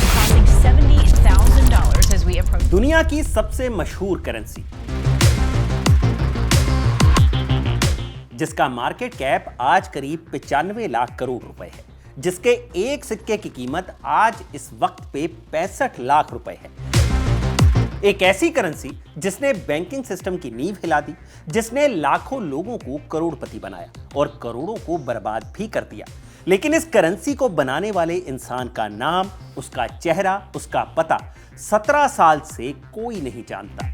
costing $70,000 as we approach. दुनिया की सबसे मशहूर करेंसी जिसका मार्केट कैप आज करीब 95 लाख करोड़ रुपए है, जिसके एक सिक्के की कीमत आज इस वक्त पे 65 लाख रुपए है। एक ऐसी करेंसी जिसने बैंकिंग सिस्टम की नींव हिला दी, जिसने लाखों लोगों को करोड़पति बनाया और करोड़ों को बर्बाद भी कर दिया। लेकिन इस करेंसी को बनाने वाले इंसान का नाम, उसका चेहरा, उसका पता 17 साल से कोई नहीं जानता।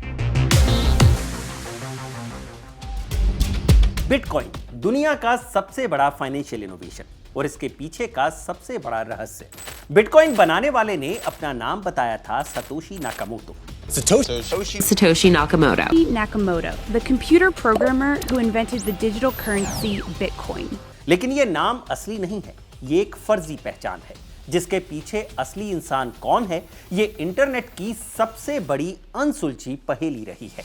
बिटकॉइन दुनिया का सबसे बड़ा फाइनेंशियल इनोवेशन और इसके पीछे का सबसे बड़ा रहस्य। बिटकॉइन बनाने वाले ने अपना नाम बताया था Satoshi Nakamoto. Satoshi Nakamoto. Nakamoto, the computer programmer who invented the digital currency Bitcoin. लेकिन ये नाम असली नहीं है, ये एक फर्जी पहचान है। जिसके पीछे असली इंसान कौन है, ये इंटरनेट की सबसे बड़ी अनसुलझी पहेली रही है।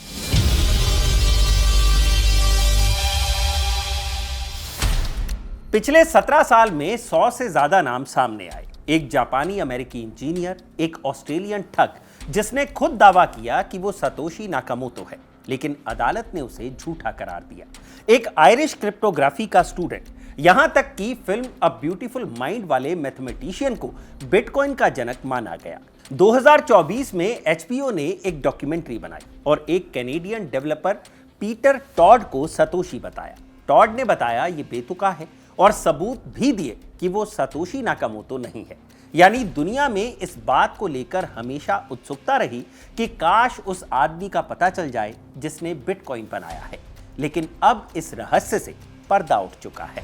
पिछले 17 साल में 100 से ज्यादा नाम सामने आए। एक जापानी अमेरिकी इंजीनियर, एक ऑस्ट्रेलियन ठग जिसने खुद दावा किया कि वो सतोशी नाकामोटो है, लेकिन अदालत ने उसे झूठा करार दिया। एक आयरिश क्रिप्टोग्राफी का स्टूडेंट, यहां तक कि फिल्म अ ब्यूटीफुल माइंड वाले मैथमेटिशियन को बिटकॉइन का जनक माना गया। 2024 में एचबीओ ने एक डॉक्यूमेंट्री बनाई और एक कैनेडियन डेवलपर पीटर टॉड को सतोशी बताया। टॉड ने बताया ये बेतुका है और सबूत भी दिए कि वो सतोशी नाकामोटो नहीं है। यानी दुनिया में इस बात को लेकर हमेशा उत्सुकता रही कि काश उस आदमी का पता चल जाए जिसने बिटकॉइन बनाया है। लेकिन अब इस रहस्य से पर्दा उठ चुका है।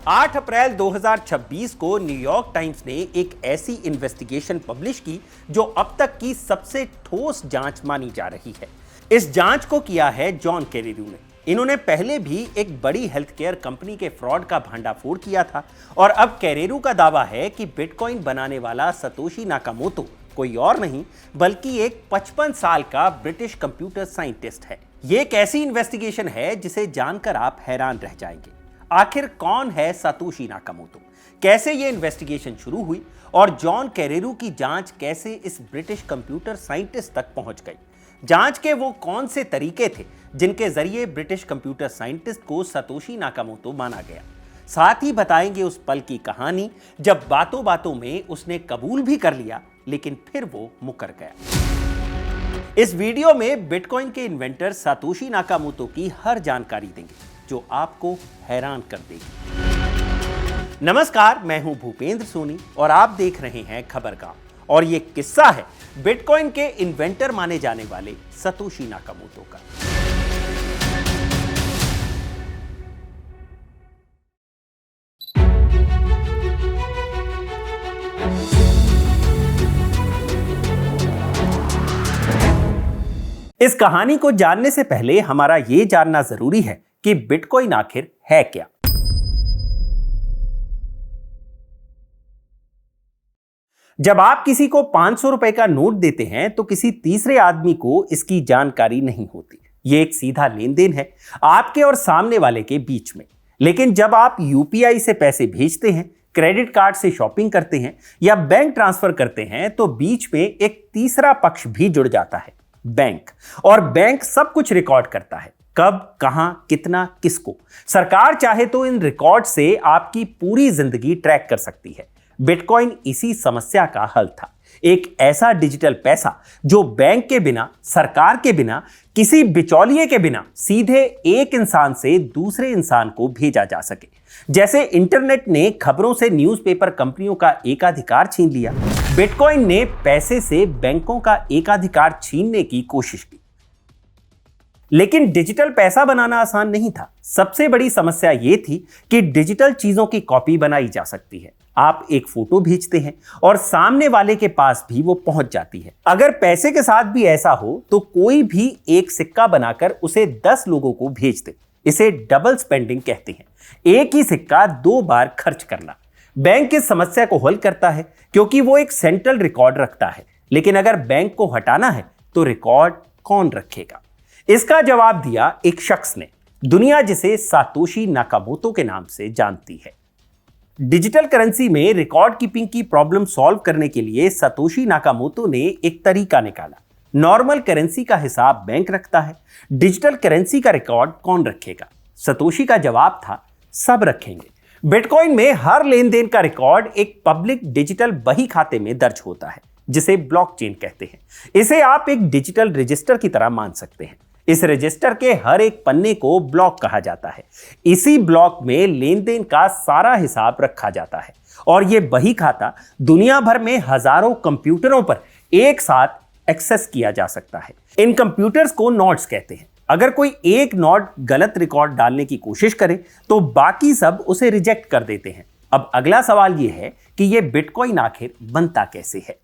8 अप्रैल 2026 को न्यूयॉर्क टाइम्स ने एक ऐसी इन्वेस्टिगेशन पब्लिश की जो अब तक की सबसे ठोस जांच मानी जा रही है। इस जांच को किया है जॉन कैरेरू ने। इन्होंने पहले भी एक बड़ी हेल्थ केयर कंपनी के फ्रॉड का भंडाफोड़ किया था और अब कैरेरू का दावा है कि बिटकॉइन बनाने वाला सतोशी नाकामोटो कोई और नहीं बल्कि एक 55 साल का ब्रिटिश कंप्यूटर साइंटिस्ट है। ये एक ऐसी इन्वेस्टिगेशन है जिसे जानकर आप हैरान रह जाएंगे। आखिर कौन है सतोशी नाकामोटो, कैसे ये इन्वेस्टिगेशन शुरू हुई और जॉन कैरेरू की जांच कैसे इस ब्रिटिश कंप्यूटर साइंटिस्ट तक पहुंच गई। जांच के वो कौन से तरीके थे जिनके जरिए ब्रिटिश कंप्यूटर साइंटिस्ट को सतोशी नाकामोटो माना गया। साथ ही बताएंगे उस पल की कहानी जब बातों बातों में उसने कबूल भी कर लिया लेकिन फिर वो मुकर गया। इस वीडियो में बिटकॉइन के इन्वेंटर सतोशी नाकामोटो की हर जानकारी देंगे जो आपको हैरान कर देगी। नमस्कार, मैं हूं भूपेंद्र सोनी और आप देख रहे हैं खबरगाम और ये किस्सा है बिटकॉइन के इन्वेंटर माने जाने वाले सतोशी नाकामोटो का। इस कहानी को जानने से पहले हमारा यह जानना जरूरी है कि बिटकॉइन आखिर है क्या। जब आप किसी को 500 रुपए का नोट देते हैं तो किसी तीसरे आदमी को इसकी जानकारी नहीं होती। यह एक सीधा लेन देन है आपके और सामने वाले के बीच में। लेकिन जब आप यूपीआई से पैसे भेजते हैं, क्रेडिट कार्ड से शॉपिंग करते हैं या बैंक ट्रांसफर करते हैं तो बीच में एक तीसरा पक्ष भी जुड़ जाता है, बैंक। और बैंक सब कुछ रिकॉर्ड करता है, कब, कहां, कितना, किसको। सरकार चाहे तो इन रिकॉर्ड से आपकी पूरी जिंदगी ट्रैक कर सकती है। बिटकॉइन इसी समस्या का हल था। एक ऐसा डिजिटल पैसा जो बैंक के बिना, सरकार के बिना, किसी बिचौलिए के बिना सीधे एक इंसान से दूसरे इंसान को भेजा जा सके। जैसे इंटरनेट ने खबरों से न्यूज़पेपर कंपनियों का एकाधिकार छीन लिया, बिटकॉइन ने पैसे से बैंकों का एकाधिकार छीनने की कोशिश की। लेकिन डिजिटल पैसा बनाना आसान नहीं था। सबसे बड़ी समस्या यह थी कि डिजिटल चीजों की कॉपी बनाई जा सकती है। आप एक फोटो भेजते हैं और सामने वाले के पास भी वो पहुंच जाती है। अगर पैसे के साथ भी ऐसा हो तो कोई भी एक सिक्का बनाकर उसे 10 लोगों को भेज दे। इसे डबल स्पेंडिंग कहते हैं, एक ही सिक्का 2 बार खर्च करना। बैंक इस समस्या को हल करता है क्योंकि वो एक सेंट्रल रिकॉर्ड रखता है। लेकिन अगर बैंक को हटाना है तो रिकॉर्ड कौन रखेगा? इसका जवाब दिया एक शख्स ने, दुनिया जिसे सातोशी नाकामोटो के नाम से जानती है। डिजिटल करेंसी में रिकॉर्ड कीपिंग की प्रॉब्लम सॉल्व करने के लिए सतोशी नाकामोटो ने एक तरीका निकाला। नॉर्मल करेंसी का हिसाब बैंक रखता है, डिजिटल करेंसी का रिकॉर्ड कौन रखेगा? सतोशी का जवाब था, सब रखेंगे। बिटकॉइन में हर लेन देन का रिकॉर्ड एक पब्लिक डिजिटल बही खाते में दर्ज होता है, जिसे ब्लॉकचेन कहते हैं। इसे आप एक डिजिटल रजिस्टर की तरह मान सकते हैं। इस रजिस्टर के हर एक पन्ने को ब्लॉक कहा जाता है। इसी ब्लॉक में लेन देन का सारा हिसाब रखा जाता है और यह बही खाता दुनिया भर में हजारों कंप्यूटरों पर एक साथ एक्सेस किया जा सकता है। इन कंप्यूटर्स को नोड्स कहते हैं। अगर कोई एक नोड गलत रिकॉर्ड डालने की कोशिश करे तो बाकी सब उसे रिजेक्ट कर देते हैं। अब अगला सवाल यह है कि यह बिटकॉइन आखिर बनता कैसे है?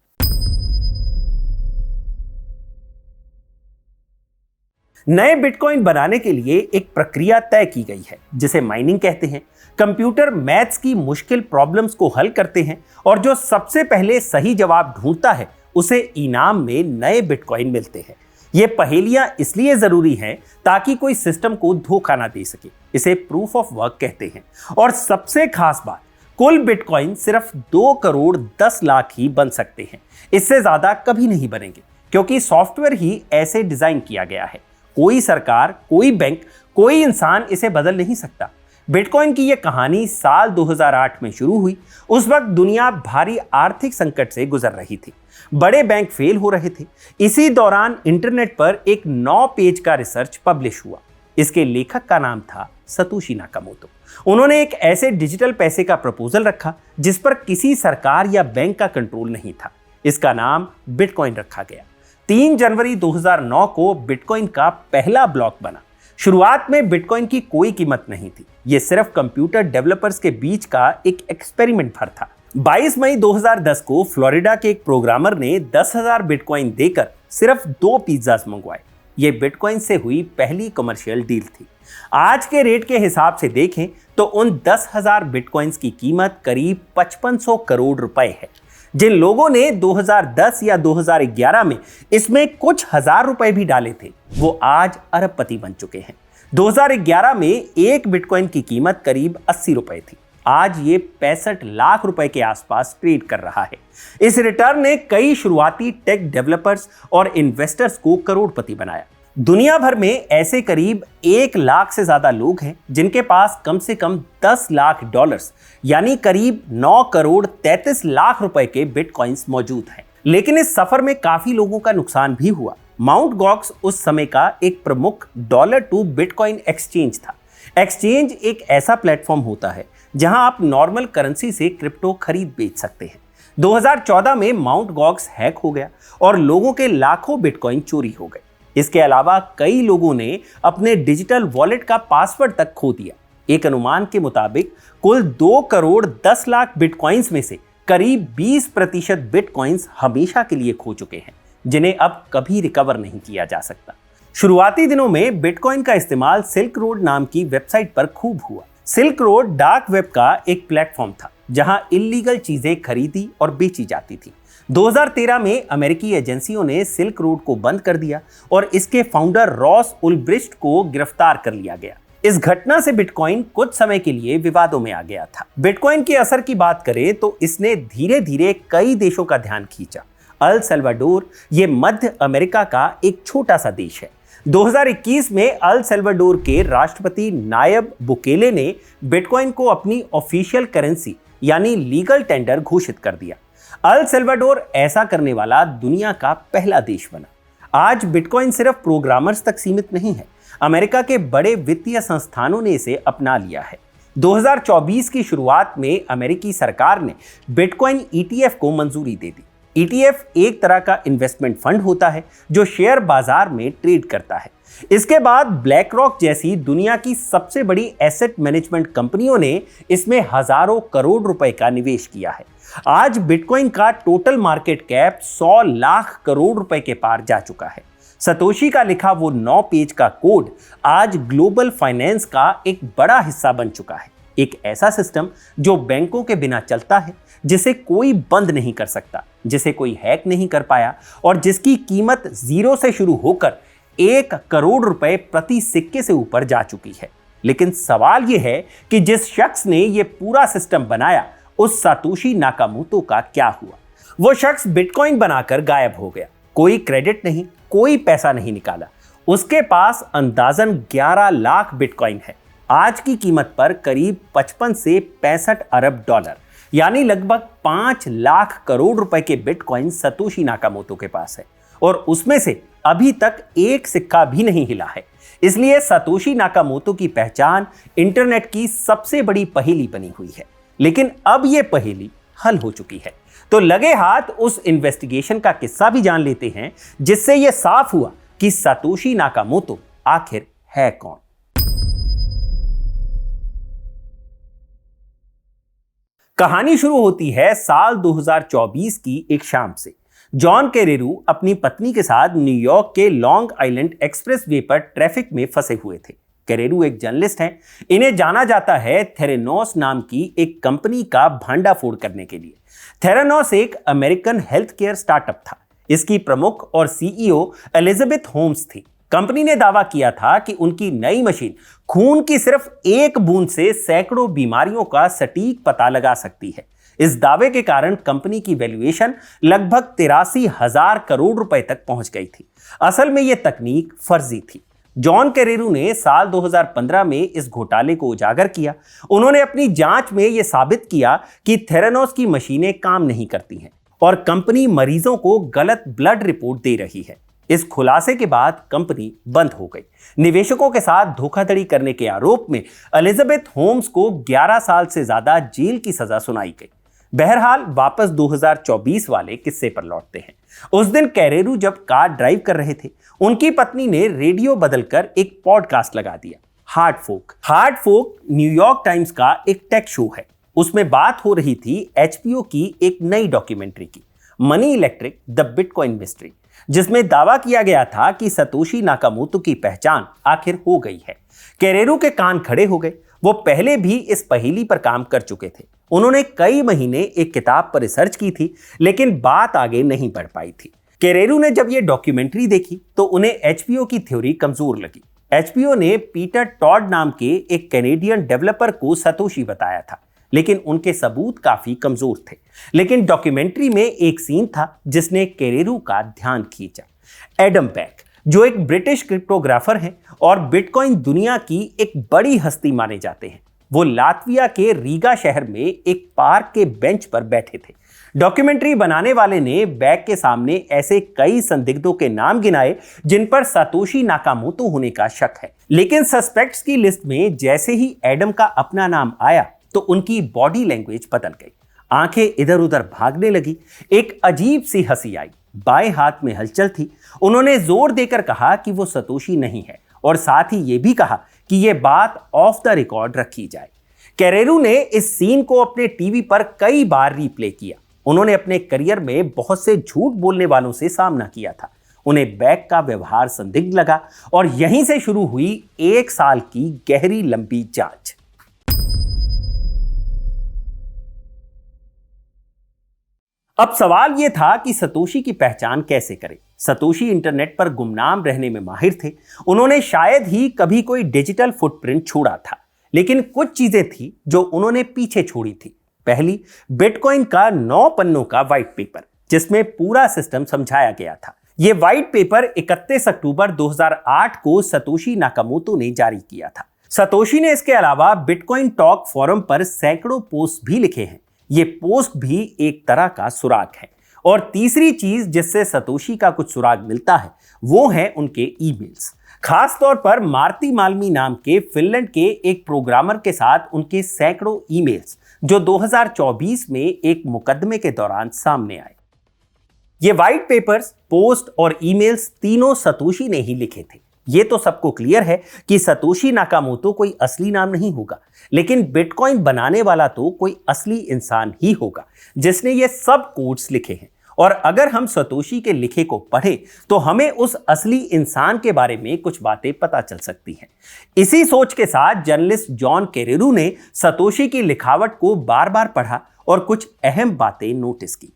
नए बिटकॉइन बनाने के लिए एक प्रक्रिया तय की गई है, जिसे माइनिंग कहते हैं। कंप्यूटर मैथ्स की मुश्किल प्रॉब्लम्स को हल करते हैं और जो सबसे पहले सही जवाब ढूंढता है उसे इनाम में नए बिटकॉइन मिलते हैं। ये पहेलियां इसलिए जरूरी हैं ताकि कोई सिस्टम को धोखा ना दे सके। इसे प्रूफ ऑफ वर्क कहते हैं। और सबसे खास बात, कुल बिटकॉइन सिर्फ 2 करोड़ 10 लाख ही बन सकते हैं। इससे ज्यादा कभी नहीं बनेंगे, क्योंकि सॉफ्टवेयर ही ऐसे डिजाइन किया गया है। कोई सरकार, कोई बैंक, कोई इंसान इसे बदल नहीं सकता। बिटकॉइन की यह कहानी साल 2008 में शुरू हुई। उस वक्त दुनिया भारी आर्थिक संकट से गुजर रही थी। बड़े बैंक फेल हो रहे थे। इसी दौरान इंटरनेट पर एक 9 पेज का रिसर्च पब्लिश हुआ। इसके लेखक का नाम था सतोशी नाकामोटो। उन्होंने एक ऐसे डिजिटल पैसे का प्रपोजल रखा जिस पर किसी सरकार या बैंक का कंट्रोल नहीं था। इसका नाम बिटकॉइन रखा गया। 3 जनवरी 2009 को बिटकॉइन का पहला ब्लॉक बना। शुरुआत में बिटकॉइन की कोई कीमत नहीं थी। यह सिर्फ कंप्यूटर डेवलपर्स के बीच का एक एक्सपेरिमेंट भर था। 22 मई 2010 को फ्लोरिडा के एक प्रोग्रामर ने 10,000 बिटकॉइन देकर सिर्फ 2 पिज्जास मंगवाए। यह बिटकॉइन से हुई पहली कमर्शियल डील थी। आज के रेट के हिसाब से देखें तो उन 10,000 बिटकॉइंस की कीमत करीब 5500 करोड़ रुपए है। जिन लोगों ने 2010 या 2011 में इसमें कुछ हजार रुपए भी डाले थे, वो आज अरबपति बन चुके हैं। 2011 में एक बिटकॉइन की कीमत करीब 80 रुपए थी। आज ये 65 लाख रुपए के आसपास ट्रेड कर रहा है। इस रिटर्न ने कई शुरुआती टेक डेवलपर्स और इन्वेस्टर्स को करोड़पति बनाया। दुनिया भर में ऐसे करीब 1 लाख से ज्यादा लोग हैं जिनके पास कम से कम 10 लाख डॉलर्स यानी करीब 9 करोड़ 33 लाख रुपए के बिटकॉइंस मौजूद हैं। लेकिन इस सफर में काफी लोगों का नुकसान भी हुआ। माउंट गॉक्स उस समय का एक प्रमुख डॉलर टू बिटकॉइन एक्सचेंज था। एक्सचेंज एक ऐसा प्लेटफॉर्म होता है जहां आप नॉर्मल करेंसी से क्रिप्टो खरीद बेच सकते हैं। 2014 में माउंट गॉक्स हैक हो गया और लोगों के लाखों बिटकॉइन चोरी हो गए। इसके अलावा कई लोगों ने अपने डिजिटल वॉलेट का पासवर्ड तक खो दिया। एक अनुमान के मुताबिक कुल 2 करोड़ 10 लाख बिटकॉइंस में से करीब 20% बिटकॉइंस हमेशा के लिए खो चुके हैं, जिन्हें अब कभी रिकवर नहीं किया जा सकता। शुरुआती दिनों में बिटकॉइन का इस्तेमाल सिल्क रोड नाम की वेबसाइट पर खूब हुआ। सिल्क रोड डार्क वेब का एक प्लेटफॉर्म था जहां इल्लीगल चीजें खरीदी और बेची जाती थी। 2013 में अमेरिकी एजेंसियों ने सिल्क रोड को बंद कर दिया और इसके फाउंडर रॉस उल्ब्रिस्ट को गिरफ्तार कर लिया गया। इस घटना से बिटकॉइन कुछ समय के लिए विवादों में आ गया था। बिटकॉइन के असर की बात करें तो इसने धीरे धीरे कई देशों का ध्यान खींचा। अल सल्वाडोर ये मध्य अमेरिका का एक छोटा सा देश है। 2021 में अल सल्वाडोर के राष्ट्रपति नायब बुकेले ने बिटकॉइन को अपनी ऑफिशियल करेंसी यानी लीगल टेंडर घोषित कर दिया। अल सल्वाडोर ऐसा करने वाला दुनिया का पहला देश बना। आज बिटकॉइन सिर्फ प्रोग्रामर्स तक सीमित नहीं है। अमेरिका के बड़े वित्तीय संस्थानों ने इसे अपना लिया है। 2024 की शुरुआत में अमेरिकी सरकार ने बिटकॉइन ETF को मंजूरी दे दी। ETF एक तरह का इन्वेस्टमेंट फंड होता है जो शेयर बाजार में ट्रेड करता है। इसके बाद ब्लैक रॉक जैसी दुनिया की सबसे बड़ी एसेट मैनेजमेंट कंपनियों ने इसमें हजारों करोड़ रुपए का निवेश किया है। आज बिटकॉइन का total market cap 100 lakh crore रुपए के पार जा चुका है। सतोशी का लिखा वो 9 पेज का कोड आज ग्लोबल फाइनेंस का एक बड़ा हिस्सा बन चुका है। एक ऐसा सिस्टम जो बैंकों के बिना चलता है, जिसे कोई बंद नहीं कर सकता, जिसे कोई हैक नहीं कर पाया और जिसकी कीमत 0 से शुरू होकर 1 करोड़ रुपए प्रति सिक्के से ऊपर जा चुकी है। लेकिन सवाल यह है कि जिस शख्स ने यह पूरा सिस्टम बनाया, उस सातोशी नाकामोटो का क्या हुआ? वो शख्स बिटकॉइन बनाकर गायब हो गया। कोई क्रेडिट नहीं, कोई पैसा नहीं निकाला। उसके पास अंदाजन 11 लाख बिटकॉइन है। आज की कीमत पर करीब 55 से 65 अरब डॉलर, यानी लगभग 5 लाख करोड़ रुपए के बिटकॉइन सातोशी नाकामोटो के पास है, और उसमें से अभी तक एक सिक्का भी नहीं हिला है। इसलिए सातोशी नाकामोटो की पहचान इंटरनेट की सबसे बड़ी पहेली बनी हुई है। लेकिन अब यह पहेली हल हो चुकी है। तो लगे हाथ उस इन्वेस्टिगेशन का किस्सा भी जान लेते हैं, जिससे यह साफ हुआ कि सातोशी नाकामोटो आखिर है कौन। कहानी शुरू होती है साल 2024 की एक शाम से। जॉन कैरेरू अपनी पत्नी के साथ न्यूयॉर्क के लॉन्ग आइलैंड एक्सप्रेसवे पर ट्रैफिक में फंसे हुए थे। कैरेरू एक जर्नलिस्ट हैं। इन्हें जाना जाता है थेरेनोस नाम की एक कंपनी का भांडाफोड़ करने के लिए। थेरेनोस एक अमेरिकन हेल्थ केयर स्टार्टअप था। इसकी प्रमुख और सीईओ एलिजाबेथ होम्स थी। कंपनी ने दावा किया था कि उनकी नई मशीन खून की सिर्फ एक बूंद से सैकड़ों बीमारियों का सटीक पता लगा सकती है। इस दावे के कारण कंपनी की वैल्यूएशन लगभग 83,000 करोड़ रुपए तक पहुंच गई थी। असल में यह तकनीक फर्जी थी। जॉन कैरेरू ने साल 2015 में इस घोटाले को उजागर किया। उन्होंने अपनी जांच में यह साबित किया कि थेरेनोस की मशीनें काम नहीं करती हैं और कंपनी मरीजों को गलत ब्लड रिपोर्ट दे रही है। इस खुलासे के बाद कंपनी बंद हो गई। निवेशकों के साथ धोखाधड़ी करने के आरोप में एलिजाबेथ होम्स को 11 साल से ज्यादा जेल की सजा सुनाई गई। बहरहाल वापस 2024 वाले किस्से पर लौटते हैं। उस दिन कैरेरू जब कार ड्राइव कर रहे थे, उनकी पत्नी ने रेडियो बदलकर एक पॉडकास्ट लगा दिया, हार्ड फोक न्यूयॉर्क टाइम्स का एक टेक शो है। उसमें बात हो रही थी एचपीओ की एक नई डॉक्यूमेंट्री की, money electric the bitcoin mystery, जिसमें दावा किया गया था कि सातोशी नाकामोटो की पहचान आखिर हो गई है। कैरेरू के कान खड़े हो गए। वो पहले भी इस पहेली पर काम कर चुके थे। उन्होंने कई महीने एक किताब पर रिसर्च की थी, लेकिन बात आगे नहीं बढ़ पाई थी। कैरेरू ने जब ये डॉक्यूमेंट्री देखी तो उन्हें एचपीओ की थ्योरी कमजोर लगी। एचपीओ ने पीटर टॉड नाम के एक कैनेडियन डेवलपर को सातोशी बताया था, लेकिन उनके सबूत काफी कमजोर थे। लेकिन डॉक्यूमेंट्री में एक सीन था जिसने कैरेरू का ध्यान खींचा। एडम बैक, जो एक ब्रिटिश क्रिप्टोग्राफर हैं और बिटकॉइन दुनिया की एक बड़ी हस्ती माने जाते हैं, वो लातविया के रीगा शहर में एक पार्क के बेंच पर बैठे थे। डॉक्यूमेंट्री बनाने वाले ने बैक के सामने ऐसे कई संदिग्धों के नाम गिनाए जिन पर सातोशी नाकामोटो होने का शक है। लेकिन सस्पेक्ट्स की लिस्ट में जैसे ही एडम का अपना नाम आया तो उनकी बॉडी लैंग्वेज बदल गई। आंखें इधर उधर भागने लगी। एक अजीब सी हंसी आई। बाएं हाथ में हलचल थी। उन्होंने जोर देकर कहा कि वो सातोशी नहीं है, और साथ ही ये भी कहा कि ये बात ऑफ द रिकॉर्ड रखी जाए। कैरेरू ने इस सीन को अपने टीवी पर कई बार रिप्ले किया। उन्होंने अपने करियर में बहुत से झूठ बोलने वालों से सामना किया था। उन्हें बैक का व्यवहार संदिग्ध लगा और यहीं से शुरू हुई 1 साल की गहरी लंबी जांच। अब सवाल यह था कि सातोशी की पहचान कैसे करें। सातोशी इंटरनेट पर गुमनाम रहने में माहिर थे। उन्होंने शायद ही कभी कोई डिजिटल फुटप्रिंट छोड़ा था, लेकिन कुछ चीजें थी जो उन्होंने पीछे छोड़ी थी। पहली, बिटकॉइन का 9 पन्नों का व्हाइट पेपर, जिसमें पूरा सिस्टम समझाया गया था। यह व्हाइट पेपर 31 अक्टूबर 2008 को सातोशी नाकामोटो ने जारी किया था। सातोशी ने इसके अलावा बिटकॉइन टॉक फोरम पर सैकड़ों पोस्ट भी लिखे हैं। ये पोस्ट भी एक तरह का सुराग है। और तीसरी चीज जिससे सातोशी का कुछ सुराग मिलता है, वो है उनके ईमेल्स। खास तौर पर मार्ती माल्मी नाम के फिनलैंड के एक प्रोग्रामर के साथ उनके सैकड़ों ईमेल्स, जो 2024 में एक मुकदमे के दौरान सामने आए। ये व्हाइट पेपर्स, पोस्ट और ईमेल्स तीनों सातोशी ने ही लिखे थे। ये तो सबको क्लियर है कि सातोशी नाकामोटो कोई असली नाम नहीं होगा, लेकिन बिटकॉइन बनाने वाला तो कोई असली इंसान ही होगा जिसने ये सब कोड्स लिखे हैं। और अगर हम सातोशी के लिखे को पढ़ें तो हमें उस असली इंसान के बारे में कुछ बातें पता चल सकती हैं। इसी सोच के साथ जर्नलिस्ट जॉन कैरेरू ने सातोशी की लिखावट को बार बार पढ़ा और कुछ अहम बातें नोटिस की।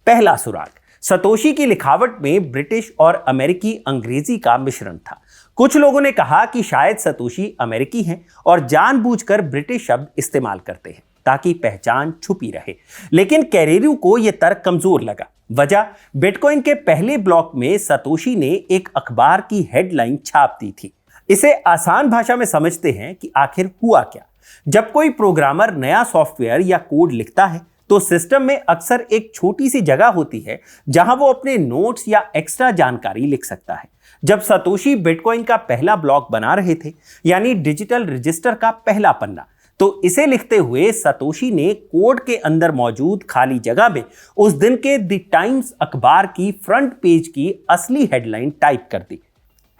पहला सुराग, सातोशी की लिखावट में ब्रिटिश और अमेरिकी अंग्रेजी का मिश्रण था। कुछ लोगों ने कहा कि शायद सतोशी अमेरिकी हैं और जानबूझकर ब्रिटिश शब्द इस्तेमाल करते हैं ताकि पहचान छुपी रहे, लेकिन कैरेरू को यह तर्क कमजोर लगा। वजह, बिटकॉइन के पहले ब्लॉक में सतोशी ने एक अखबार की हेडलाइन छाप दी थी। इसे आसान भाषा में समझते हैं कि आखिर हुआ क्या। जब कोई प्रोग्रामर नया सॉफ्टवेयर या कोड लिखता है तो सिस्टम में अक्सर एक छोटी सी जगह होती है जहां वो अपने नोट्स या एक्स्ट्रा जानकारी लिख सकता है। जब सतोशी बिटकॉइन का पहला ब्लॉक बना रहे थे, यानी डिजिटल रजिस्टर का पहला पन्ना, तो इसे लिखते हुए सतोशी ने कोड के अंदर मौजूद खाली जगह में उस दिन के द टाइम्स अखबार की फ्रंट पेज की असली हेडलाइन टाइप कर दी।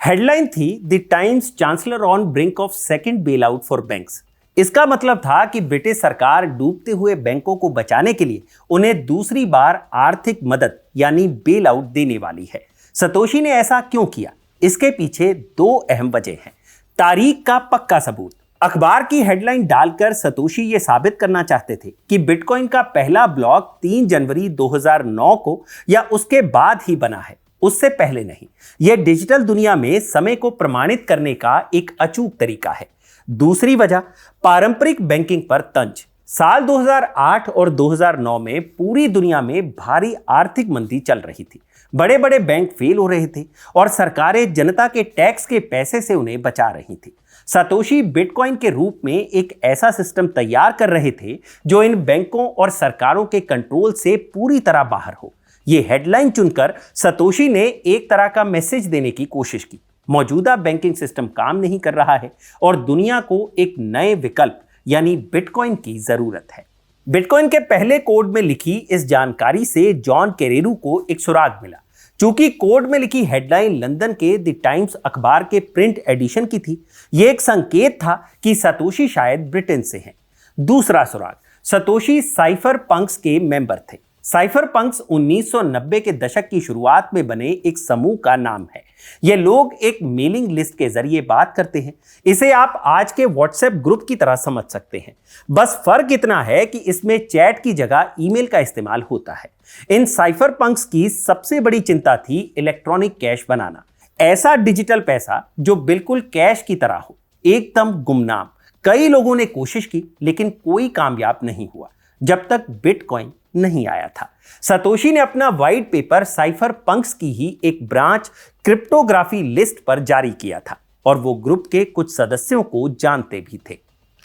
हेडलाइन थी the Times chancellor on brink of second bail out for banks. इसका मतलब था कि ब्रिटिश सरकार डूबते हुए बैंकों को बचाने के लिए उन्हें दूसरी बार आर्थिक मदद यानी बेल आउट देने वाली है। सतोशी ने ऐसा क्यों किया? इसके पीछे दो अहम वजह हैं। तारीख का पक्का सबूत। अखबार की हेडलाइन डालकर सतोशी ये साबित करना चाहते थे कि बिटकॉइन का पहला ब्लॉक 3 जनवरी 2009 को या उसके बाद ही बना है, उससे पहले नहीं। यह डिजिटल दुनिया में समय को प्रमाणित करने का एक अचूक तरीका है। दूसरी वजह, पारंपरिक बैंकिंग पर तंज। साल 2008 और 2009 में पूरी दुनिया में भारी आर्थिक मंदी चल रही थी। बड़े बड़े बैंक फेल हो रहे थे और सरकारें जनता के टैक्स के पैसे से उन्हें बचा रही थी। सतोशी बिटकॉइन के रूप में एक ऐसा सिस्टम तैयार कर रहे थे जो इन बैंकों और सरकारों के कंट्रोल से पूरी तरह बाहर हो। यह हेडलाइन चुनकर सतोशी ने एक तरह का मैसेज देने की कोशिश की। मौजूदा बैंकिंग सिस्टम काम नहीं कर रहा है और दुनिया को एक नए विकल्प यानी बिटकॉइन की जरूरत है। बिटकॉइन के पहले कोड में लिखी इस जानकारी से जॉन कैरेरू को एक सुराग मिला। चूंकि कोड में लिखी हेडलाइन लंदन के द टाइम्स अखबार के प्रिंट एडिशन की थी, यह एक संकेत था कि सतोशी शायद ब्रिटेन से हैं। दूसरा सुराग, सतोशी साइफर पंक्स के मेंबर थे। साइफर पंक्स 1990 के दशक की शुरुआत में बने एक समूह का नाम है। ये लोग एक मेलिंग लिस्ट के जरिए बात करते हैं। इसे आप आज के व्हाट्सएप ग्रुप की तरह समझ सकते हैं। बस फर्क इतना है कि इसमें चैट की जगह ईमेल का इस्तेमाल होता है। इन साइफर पंक्स की सबसे बड़ी चिंता थी इलेक्ट्रॉनिक कैश बनाना। ऐसा डिजिटल पैसा जो बिल्कुल कैश की तरह हो, एकदम गुमनाम। कई लोगों ने कोशिश की लेकिन कोई कामयाब नहीं हुआ जब तक बिटकॉइन नहीं आया था। सतोशी ने अपना व्हाइट पेपर साइफर पंक्स की ही एक ब्रांच क्रिप्टोग्राफी लिस्ट पर जारी किया था और वो ग्रुप के कुछ सदस्यों को जानते भी थे।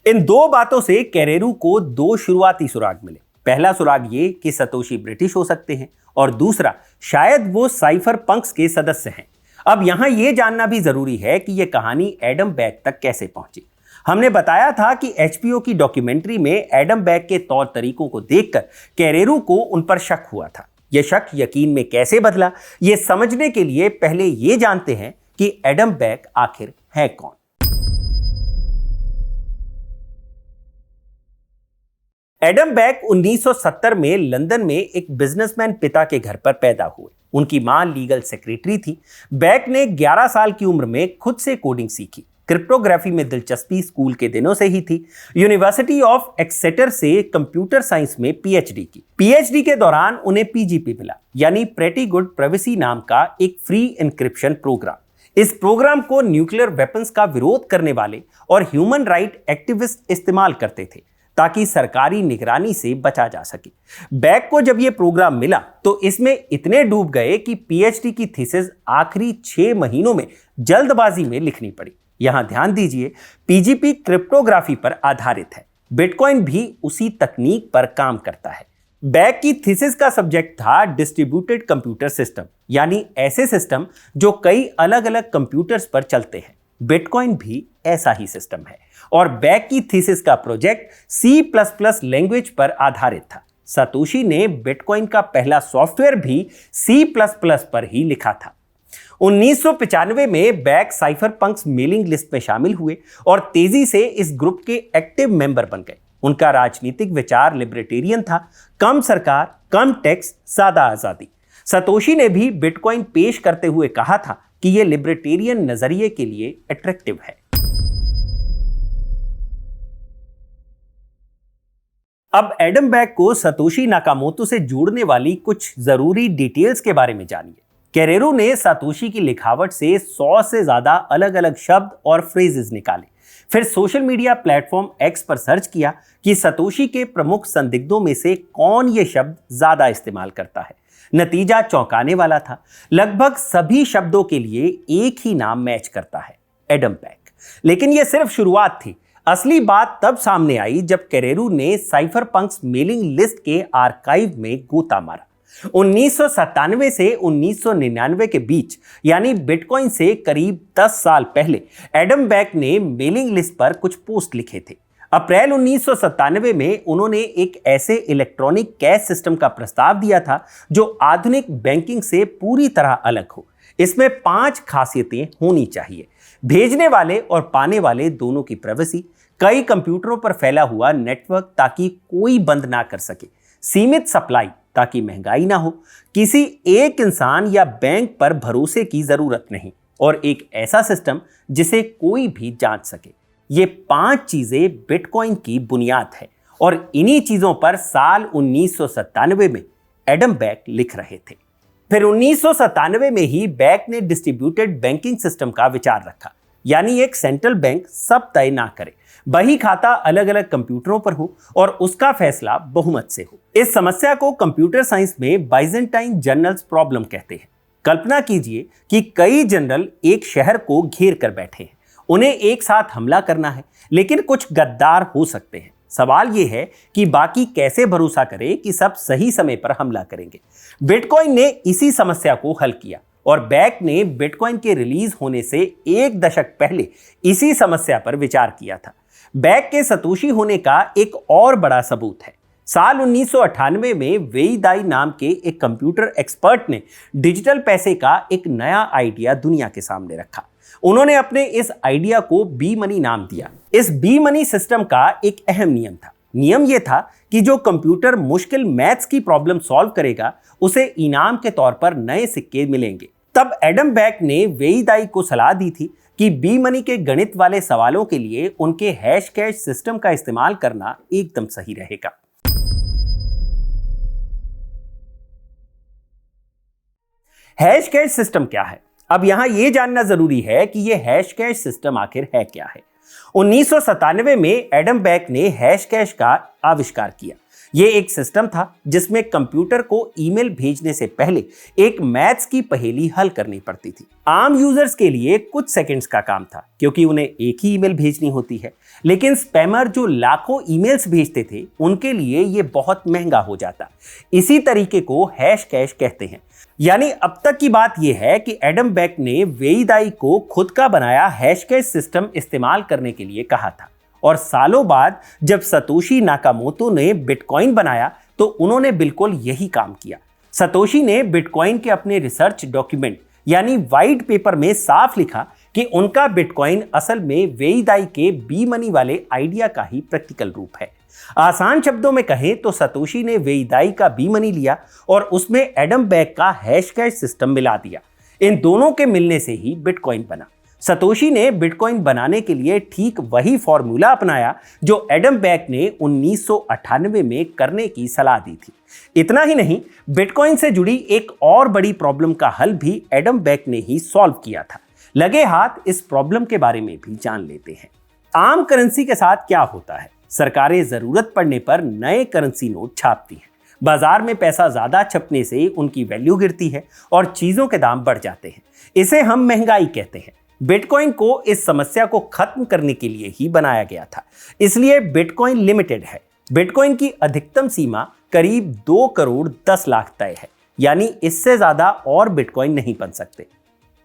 इन दो बातों से कैरेरू को दो शुरुआती सुराग मिले। पहला सुराग ये कि सतोशी ब्रिटिश हो सकते हैं और दूसरा, शायद वो साइफर पंक्स के सदस्य हैं। अब यहां यह जानना भी जरूरी है कि यह कहानी एडम बैक तक कैसे पहुंची। हमने बताया था कि HBO की डॉक्यूमेंट्री में एडम बैक के तौर तरीकों को देखकर कैरेरू को उन पर शक हुआ था। यह शक यकीन में कैसे बदला, यह समझने के लिए पहले यह जानते हैं कि एडम बैक आखिर है कौन। एडम बैक 1970 में लंदन में एक बिजनेसमैन पिता के घर पर पैदा हुए। उनकी मां लीगल सेक्रेटरी थी। बैक ने 11 साल की उम्र में खुद से कोडिंग सीखी। क्रिप्टोग्राफी में दिलचस्पी स्कूल के दिनों से ही थी। यूनिवर्सिटी ऑफ एक्सेटर से कंप्यूटर साइंस में पीएचडी की। पीएचडी के दौरान उन्हें पीजीपी मिला, यानी प्रेटी गुड प्राइवेसी नाम का एक फ्री इंक्रिप्शन प्रोग्राम। इस प्रोग्राम को न्यूक्लियर वेपन्स का विरोध करने वाले और ह्यूमन राइट एक्टिविस्ट इस्तेमाल करते थे ताकि सरकारी निगरानी से बचा जा सके। बैक को जब यह प्रोग्राम मिला तो इसमें इतने डूब गए कि पीएचडी की थीसिस आखिरी 6 महीनों में जल्दबाजी में लिखनी पड़ी। यहां ध्यान दीजिए, पीजीपी क्रिप्टोग्राफी पर आधारित है। बिटकॉइन भी उसी तकनीक पर काम करता है। बैक की थीसिस का सब्जेक्ट था डिस्ट्रीब्यूटेड कंप्यूटर सिस्टम, यानी ऐसे सिस्टम जो कई अलग अलग कंप्यूटर्स पर चलते हैं। बिटकॉइन भी ऐसा ही सिस्टम है और बैक की थीसिस का प्रोजेक्ट C++ लैंग्वेज पर आधारित था। सतोशी ने बिटकॉइन का पहला सॉफ्टवेयर भी C++ पर ही लिखा था। 1995 में back cipher Punk's mailing list में शामिल हुए और तेजी से इस ग्रुप के एक्टिव मेंबर बन गए। उनका राजनीतिक विचार लिबर्टेरियन था, कम सरकार, कम टैक्स, ज्यादा आजादी। सतोशी ने भी बिटकॉइन पेश करते हुए कहा था कि यह लिबर्टेरियन नजरिए के लिए अट्रैक्टिव है। अब एडम बैक को सतोशी नाकामोटो से जोड़ने वाली कुछ जरूरी डिटेल्स के बारे में जानिए। कैरेरो ने सातोशी की लिखावट से 100 से ज्यादा अलग अलग शब्द और फ्रेजेस निकाले। फिर सोशल मीडिया प्लेटफॉर्म एक्स पर सर्च किया कि सातोशी के प्रमुख संदिग्धों में से कौन ये शब्द ज्यादा इस्तेमाल करता है। नतीजा चौंकाने वाला था। लगभग सभी शब्दों के लिए एक ही नाम मैच करता है, एडम बैक। लेकिन यह सिर्फ शुरुआत थी। असली बात तब सामने आई जब कैरेरो ने साइफरपंक्स मेलिंग लिस्ट के आर्काइव में गोता मारा। 1997 से 1999 के बीच, यानी बिटकॉइन से करीब 10 साल पहले, एडम बैक ने मेलिंग लिस्ट पर कुछ पोस्ट लिखे थे। अप्रैल 1997 में उन्होंने एक ऐसे इलेक्ट्रॉनिक कैश सिस्टम का प्रस्ताव दिया था जो आधुनिक बैंकिंग से पूरी तरह अलग हो। इसमें 5 खासियतें होनी चाहिए: भेजने वाले और पाने वाले दोनों की प्राइवेसी, कई कंप्यूटरों पर फैला हुआ नेटवर्क ताकि कोई बंद ना कर सके, सीमित सप्लाई ताकि महंगाई ना हो, किसी एक इंसान या बैंक पर भरोसे की जरूरत नहीं, और एक ऐसा सिस्टम जिसे कोई भी जांच सके। ये 5 चीजें बिटकॉइन की बुनियाद है, और इन्हीं चीजों पर साल 1997 में एडम बैक लिख रहे थे। फिर 1997 में ही बैक ने डिस्ट्रीब्यूटेड बैंकिंग सिस्टम का विचार रखा, यानी एक सेंट्रल बैंक सब तय ना करे, बही खाता अलग अलग कंप्यूटरों पर हो और उसका फैसला बहुमत से हो। इस समस्या को कंप्यूटर साइंस में बाइजेंटाइन जनरल्स प्रॉब्लम कहते हैं। कल्पना कीजिए कि कई जनरल एक शहर को घेर कर बैठे हैं। उन्हें एक साथ हमला करना है, लेकिन कुछ गद्दार हो सकते हैं। सवाल यह है कि बाकी कैसे भरोसा करें कि सब सही समय पर हमला करेंगे। बिटकॉइन ने इसी समस्या को हल किया, और बैक ने बिटकॉइन के रिलीज होने से 1 दशक पहले इसी समस्या पर विचार किया था। बैक के सतोशी होने का एक और बड़ा सबूत है। साल 1998 में वेई दाई नाम के एक कंप्यूटर एक्सपर्ट ने डिजिटल पैसे का एक नया आइडिया दुनिया के सामने रखा। उन्होंने अपने इस आइडिया को बी मनी नाम दिया। इस बी मनी सिस्टम का एक अहम नियम था। नियम यह था कि जो कंप्यूटर मुश्किल मैथ्स की प्रॉब्लम सॉल्व करेगा, उसे इनाम के तौर पर नए सिक्के मिलेंगे। तब एडम बैक ने वेई दाई को सलाह दी थी कि बी मनी के गणित वाले सवालों के लिए उनके हैश कैश सिस्टम का इस्तेमाल करना एकदम सही रहेगा। हैश कैश सिस्टम क्या है? अब यहां यह जानना जरूरी है कि यह हैश कैश सिस्टम आखिर है क्या है। 1997 में एडम बैक ने हैश कैश का आविष्कार किया। यह एक सिस्टम था जिसमें कंप्यूटर को ईमेल भेजने से पहले एक मैथ्स की पहेली हल करनी पड़ती थी। आम यूजर्स के लिए कुछ सेकंड्स का काम था, क्योंकि उन्हें एक ही ईमेल भेजनी होती है। लेकिन स्पैमर जो लाखों ईमेल्स भेजते थे, उनके लिए यह बहुत महंगा हो जाता। इसी तरीके को हैश कैश कहते हैं। यानी अब तक की बात यह है कि एडम बैक ने वेई दाई को खुद का बनाया हैश कैश सिस्टम इस्तेमाल करने के लिए कहा था, और सालों बाद जब सतोशी नाकामोटो ने बिटकॉइन बनाया तो उन्होंने बिल्कुल यही काम किया। सतोशी ने बिटकॉइन के अपने रिसर्च डॉक्यूमेंट यानी वाइट पेपर में साफ लिखा कि उनका बिटकॉइन असल में वेई दाई के बी मनी वाले आइडिया का ही प्रैक्टिकल रूप है। आसान शब्दों में कहें तो सतोशी ने वेई दाई का बी मनी लिया और उसमें एडम बैक का हैश कैश सिस्टम मिला दिया। इन दोनों के मिलने से ही बिटकॉइन बना। सतोशी ने बिटकॉइन बनाने के लिए ठीक वही फॉर्मूला अपनाया जो एडम बैक ने 1998 में करने की सलाह दी थी। इतना ही नहीं, बिटकॉइन से जुड़ी एक और बड़ी प्रॉब्लम का हल भी एडम बैक ने ही सॉल्व किया था। लगे हाथ इस प्रॉब्लम के बारे में भी जान लेते हैं। आम करेंसी के साथ क्या होता है? सरकारें जरूरत पड़ने पर नए करेंसी नोट छापती हैं। बाजार में पैसा ज्यादा छपने से उनकी वैल्यू गिरती है और चीजों के दाम बढ़ जाते हैं। इसे हम महंगाई कहते हैं। बिटकॉइन को इस समस्या को खत्म करने के लिए ही बनाया गया था, इसलिए बिटकॉइन लिमिटेड है। बिटकॉइन की अधिकतम सीमा करीब 2 करोड़ 10 लाख तय है, यानी इससे ज्यादा और बिटकॉइन नहीं बन सकते।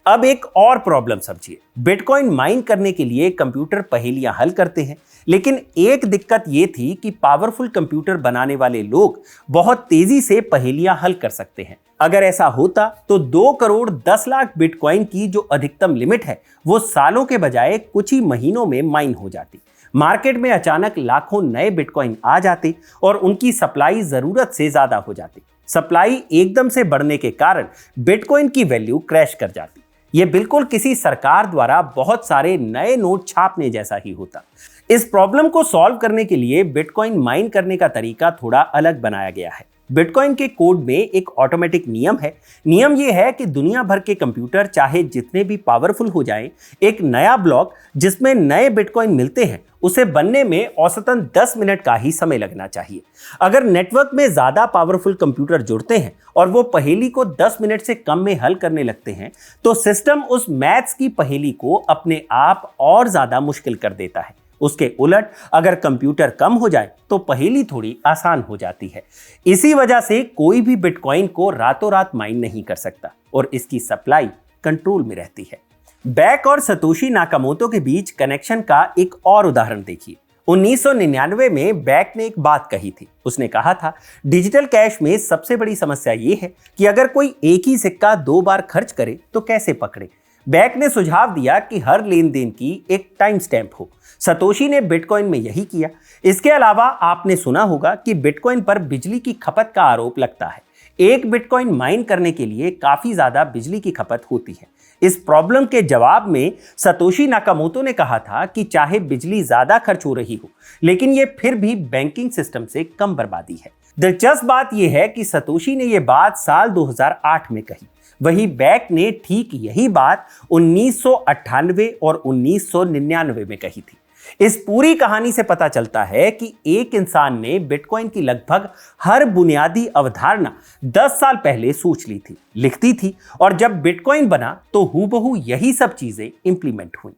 अब एक और प्रॉब्लम समझिए। बिटकॉइन माइन करने के लिए कंप्यूटर पहेलियां हल करते हैं, लेकिन एक दिक्कत यह थी कि पावरफुल कंप्यूटर बनाने वाले लोग बहुत तेजी से पहेलियां हल कर सकते हैं। अगर ऐसा होता तो 2 करोड़ 10 लाख बिटकॉइन की जो अधिकतम लिमिट है, वो सालों के बजाय कुछ ही महीनों में माइन हो जाती। मार्केट में अचानक लाखों नए बिटकॉइन आ जाते और उनकी सप्लाई जरूरत से ज्यादा हो जाती। सप्लाई एकदम से बढ़ने के कारण बिटकॉइन की वैल्यू क्रैश कर जाती। यह बिल्कुल किसी सरकार द्वारा बहुत सारे नए नोट छापने जैसा ही होता। इस प्रॉब्लम को सॉल्व करने के लिए बिटकॉइन माइन करने का तरीका थोड़ा अलग बनाया गया है। बिटकॉइन के कोड में एक ऑटोमेटिक नियम है। नियम यह है कि दुनिया भर के कंप्यूटर चाहे जितने भी पावरफुल हो जाएं, एक नया ब्लॉक जिसमें नए बिटकॉइन मिलते हैं उसे बनने में औसतन 10 मिनट का ही समय लगना चाहिए। अगर नेटवर्क में ज्यादा पावरफुल कंप्यूटर जुड़ते हैं और वो पहेली को 10 मिनट से कम में हल करने लगते हैं तो सिस्टम उस मैथ्स की पहेली को अपने आप और ज्यादा मुश्किल कर देता है। उसके उलट अगर कंप्यूटर कम हो जाए तो पहेली थोड़ी आसान हो जाती है। इसी वजह से कोई भी बिटकॉइन को रातों रात माइन नहीं कर सकता और इसकी सप्लाई कंट्रोल में रहती है। बैक और सतोशी नाकामोटो के बीच कनेक्शन का एक और उदाहरण देखिए। 1999 में बैक ने एक बात कही थी। उसने कहा था, डिजिटल कैश में सबसे बड़ी समस्या यह है कि अगर कोई एक ही सिक्का 2 बार खर्च करे तो कैसे पकड़े। बैक ने सुझाव दिया कि हर लेन देन की एक टाइम स्टैंप हो। सतोशी ने बिटकॉइन में यही किया। इसके अलावा आपने सुना होगा कि बिटकॉइन पर बिजली की खपत का आरोप लगता है। एक बिटकॉइन माइन करने के लिए काफी ज्यादा बिजली की खपत होती है। इस प्रॉब्लम के जवाब में सतोशी नाकामोटो ने कहा था कि चाहे बिजली ज्यादा खर्च हो रही हो लेकिन यह फिर भी बैंकिंग सिस्टम से कम बर्बादी है। दिलचस्प बात यह है कि सतोशी ने यह बात साल 2008 में कही। वही बैक ने ठीक यही बात 1998 और 1999 में कही थी। इस पूरी कहानी से पता चलता है कि एक इंसान ने बिटकॉइन की लगभग हर बुनियादी अवधारणा 10 साल पहले सोच ली थी, लिखती थी और जब बिटकॉइन बना तो हूबहू यही सब चीजें इंप्लीमेंट हुई।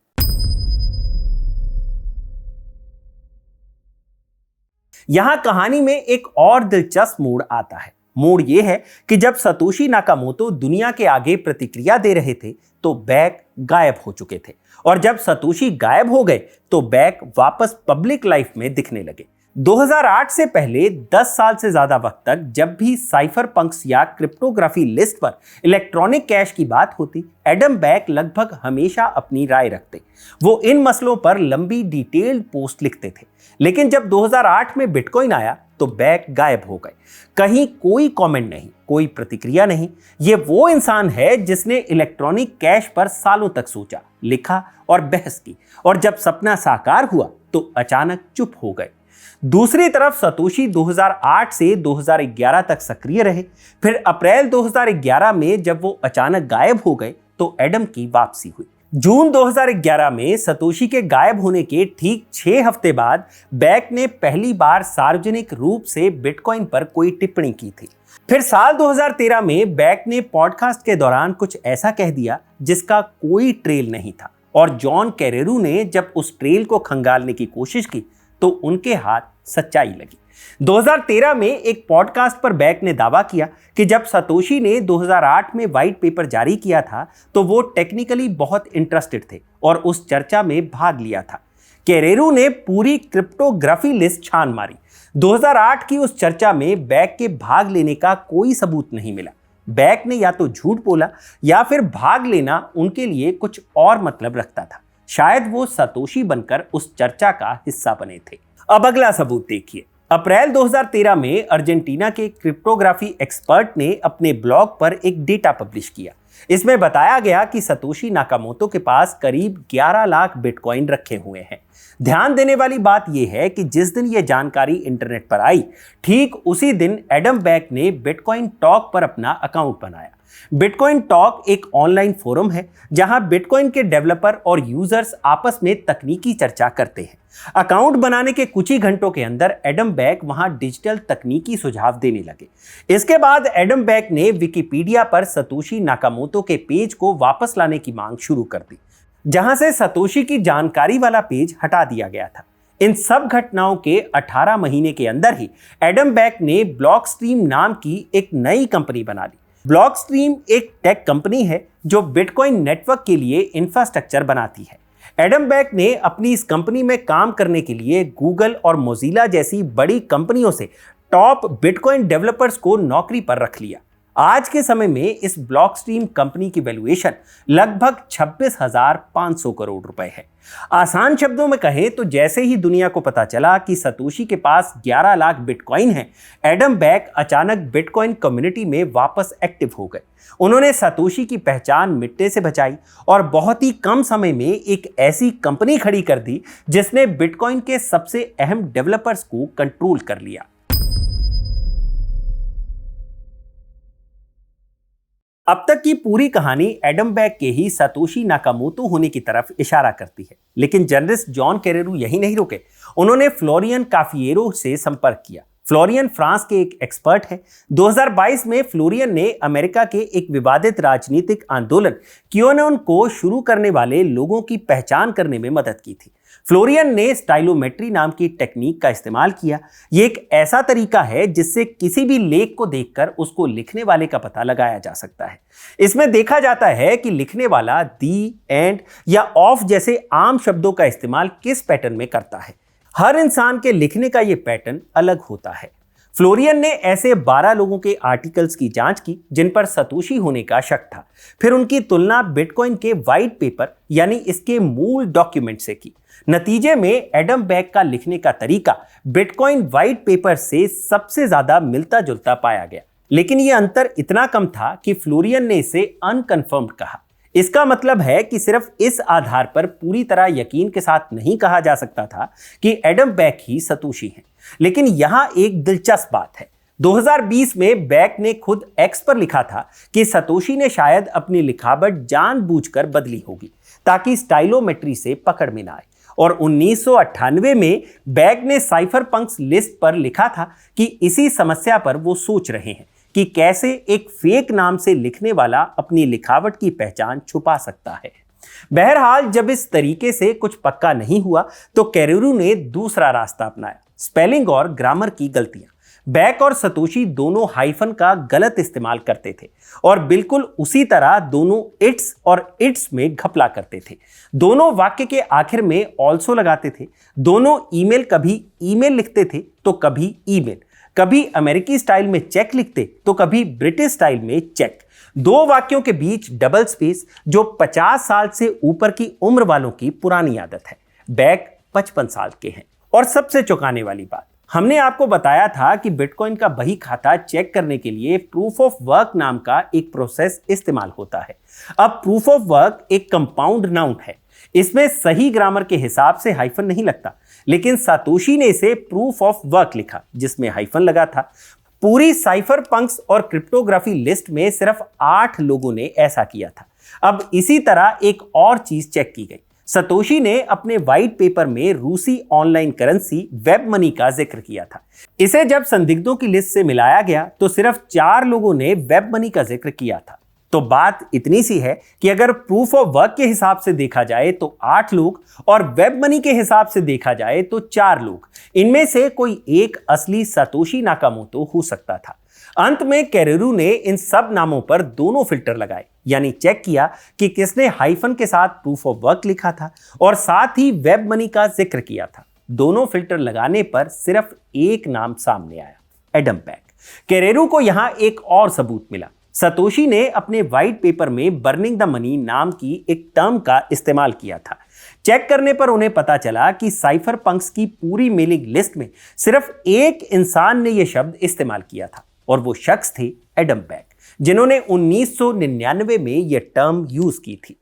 यहां कहानी में एक और दिलचस्प मोड़ आता है। मोड़ यह है कि जब सतोशी नाकामोटो दुनिया के आगे प्रतिक्रिया दे रहे थे तो बैक गायब हो चुके थे और जब सतोशी गायब हो गए तो बैक वापस पब्लिक लाइफ में दिखने लगे। 2008 से पहले 10 साल से ज्यादा वक्त तक जब भी साइफर पंक्स या क्रिप्टोग्राफी लिस्ट पर इलेक्ट्रॉनिक कैश की बात होती, एडम बैक लगभग हमेशा अपनी राय रखते। वो इन मसलों पर लंबी डिटेल्ड पोस्ट लिखते थे। लेकिन जब 2008 में बिटकॉइन आया तो बैक गायब हो गए। कहीं कोई कमेंट नहीं, कोई प्रतिक्रिया नहीं। ये वो इंसान है जिसने इलेक्ट्रॉनिक कैश पर सालों तक सोचा, लिखा और बहस की और जब सपना साकार हुआ तो अचानक चुप हो गए। दूसरी तरफ सतोशी 2008 से 2011 तक सक्रिय रहे। फिर अप्रैल 2011 में जब वो अचानक गायब हो गए तो एडम की वापसी हुई। जून 2011 में सतोशी के गायब होने के ठीक 6 हफ्ते बाद बैक ने पहली बार सार्वजनिक रूप से बिटकॉइन पर कोई टिप्पणी की थी। फिर साल 2013 में बैक ने पॉडकास्ट के दौरान कुछ ऐसा कह दिया जिसका कोई ट्रेल नहीं था और जॉन कैरेरू ने जब उस ट्रेल को खंगालने की कोशिश की तो उनके हाथ सच्चाई लगी। 2013 में एक पॉडकास्ट पर बैक ने दावा किया कि जब सतोशी ने 2008 में व्हाइट पेपर जारी किया था तो वो टेक्निकली बहुत इंटरेस्टेड थे और उस चर्चा में भाग लिया था। कैरेरू ने पूरी क्रिप्टोग्राफी लिस्ट छान मारी। 2008 की उस चर्चा में बैक के भाग लेने का कोई सबूत नहीं मिला। बैक ने या तो झूठ बोला या फिर भाग लेना उनके लिए कुछ और मतलब रखता था। शायद वो सतोशी बनकर उस चर्चा का हिस्सा बने थे। अब अगला सबूत देखिए। अप्रैल 2013 में अर्जेंटीना के क्रिप्टोग्राफी एक्सपर्ट ने अपने ब्लॉग पर एक डेटा पब्लिश किया। इसमें बताया गया कि सतोशी नाकामोटो के पास करीब 11 लाख बिटकॉइन रखे हुए हैं। ध्यान देने वाली बात यह है कि जिस दिन यह जानकारी इंटरनेट पर आई, ठीक उसी दिन एडम बैक ने बिटकॉइन टॉक पर अपना अकाउंट बनाया। बिटकॉइन टॉक एक ऑनलाइन फोरम है जहां बिटकॉइन के डेवलपर और यूजर्स आपस में तकनीकी चर्चा करते हैं। अकाउंट बनाने के कुछ ही घंटों के अंदर एडम बैक वहां डिजिटल तकनीकी सुझाव देने लगे। इसके बाद एडम बैक ने विकिपीडिया पर सतोशी नाकामोटो के पेज को वापस लाने की मांग शुरू कर दी, जहां से सतोशी की जानकारी वाला पेज हटा दिया गया था। इन सब घटनाओं के 18 महीने के अंदर ही एडम बैक ने ब्लॉकस्ट्रीम नाम की एक नई कंपनी बना ली। ब्लॉकस्ट्रीम एक टेक कंपनी है जो बिटकॉइन नेटवर्क के लिए इंफ्रास्ट्रक्चर बनाती है। एडम बैक ने अपनी इस कंपनी में काम करने के लिए गूगल और मोजिला जैसी बड़ी कंपनियों से टॉप बिटकॉइन डेवलपर्स को नौकरी पर रख लिया। आज के समय में इस ब्लॉकस्ट्रीम कंपनी की वैल्यूएशन लगभग 26,500 करोड़ रुपए है। आसान शब्दों में कहें तो जैसे ही दुनिया को पता चला कि सतोशी के पास 11 लाख बिटकॉइन है, एडम बैक अचानक बिटकॉइन कम्युनिटी में वापस एक्टिव हो गए। उन्होंने सतोशी की पहचान मिटने से बचाई और बहुत ही कम समय में एक ऐसी कंपनी खड़ी कर दी जिसने बिटकॉइन के सबसे अहम डेवलपर्स को कंट्रोल कर लिया। अब तक की पूरी कहानी एडम बैक के ही सतोशी नाकामोटो होने की तरफ इशारा करती है, लेकिन जर्नलिस्ट जॉन कैरेरू यही नहीं रुके। उन्होंने फ्लोरियन काफिएरो से संपर्क किया। फ्लोरियन फ्रांस के एक एक्सपर्ट हैं। 2022 में फ्लोरियन ने अमेरिका के एक विवादित राजनीतिक आंदोलन क्यूएनॉन को शुरू करने वाले लोगों की पहचान करने में मदद की थी। फ्लोरियन ने स्टाइलोमेट्री नाम की टेक्निक का इस्तेमाल किया। ये एक ऐसा तरीका है जिससे किसी भी लेख को देखकर उसको लिखने वाले का पता लगाया जा सकता है। इसमें देखा जाता है कि लिखने वाला दी, एंड या ऑफ जैसे आम शब्दों का इस्तेमाल किस पैटर्न में करता है। हर इंसान के लिखने का यह पैटर्न अलग होता है। फ्लोरियन ने ऐसे 12 लोगों के आर्टिकल्स की जांच की जिन पर सतोशी होने का शक था। फिर उनकी तुलना बिटकॉइन के व्हाइट पेपर यानी इसके मूल डॉक्यूमेंट से की। नतीजे में एडम बैक का लिखने का तरीका बिटकॉइन व्हाइट पेपर से सबसे ज्यादा मिलता जुलता पाया गया, लेकिन यह अंतर इतना कम था कि फ्लोरियन ने इसे अनकन्फर्म्ड कहा। इसका मतलब है कि सिर्फ इस आधार पर पूरी तरह यकीन के साथ नहीं कहा जा सकता था कि एडम बैक ही सतोशी हैं। लेकिन यहां एक दिलचस्प बात है। 2020 में बैक ने खुद एक्स पर लिखा था कि सतोशी ने शायद अपनी लिखावट जानबूझकर बदली होगी ताकि स्टाइलोमेट्री से पकड़ में ना आए। और 1998 में बैक ने साइफरपंक्स लिस्ट पर लिखा था कि इसी समस्या पर वो सोच रहे हैं कि कैसे एक फेक नाम से लिखने वाला अपनी लिखावट की पहचान छुपा सकता है। बहरहाल जब इस तरीके से कुछ पक्का नहीं हुआ तो कैरेरू ने दूसरा रास्ता अपनाया, स्पेलिंग और ग्रामर की गलतियां। बैक और सतोशी दोनों हाइफन का गलत इस्तेमाल करते थे और बिल्कुल उसी तरह दोनों इट्स और इट्स में घपला करते थे। दोनों वाक्य के आखिर में ऑल्सो लगाते थे। दोनों ईमेल कभी ईमेल लिखते थे तो कभी ईमेल, कभी अमेरिकी स्टाइल में चेक लिखते तो कभी ब्रिटिश स्टाइल में चेक। दो वाक्यों के बीच डबल स्पेस, जो 50 साल से ऊपर की उम्र वालों की पुरानी आदत है। बैक 55 साल के हैं। और सबसे चौंकाने वाली बात, हमने आपको बताया था कि बिटकॉइन का बही खाता चेक करने के लिए प्रूफ ऑफ वर्क नाम का एक प्रोसेस इस्तेमाल होता है। अब प्रूफ ऑफ वर्क एक कंपाउंड नाउन है। इसमें सही ग्रामर के हिसाब से हाइफन नहीं लगता, लेकिन सतोशी ने इसे प्रूफ ऑफ वर्क लिखा जिसमें हाइफन लगा था। पूरी साइफरपंक्स और क्रिप्टोग्राफी लिस्ट में सिर्फ 8 लोगों ने ऐसा किया था। अब इसी तरह एक और चीज चेक की गई। सतोशी ने अपने व्हाइट पेपर में रूसी ऑनलाइन करेंसी वेब मनी का जिक्र किया था। इसे जब संदिग्धों की लिस्ट से मिलाया गया तो सिर्फ 4 लोगों ने वेब मनी का जिक्र किया था। तो बात इतनी सी है कि अगर प्रूफ ऑफ वर्क के हिसाब से देखा जाए तो 8 लोग और वेब मनी के हिसाब से देखा जाए तो 4 लोग। इनमें से कोई एक असली सतोशी नाकामोटो हो सकता था। अंत में कैरेरू ने इन सब नामों पर दोनों फिल्टर लगाए, यानी चेक किया कि किसने हाइफन के साथ प्रूफ ऑफ वर्क लिखा था और साथ ही वेब मनी का जिक्र किया था। दोनों फिल्टर लगाने पर सिर्फ एक नाम सामने आया, एडम बैक। कैरेरू को यहां एक और सबूत मिला। सतोशी ने अपने व्हाइट पेपर में बर्निंग द मनी नाम की एक टर्म का इस्तेमाल किया था। चेक करने पर उन्हें पता चला कि साइफरपंक्स की पूरी मेलिंग लिस्ट में सिर्फ एक इंसान ने यह शब्द इस्तेमाल किया था और वो शख्स थे एडम बैक, जिन्होंने 1999 में यह टर्म यूज की थी।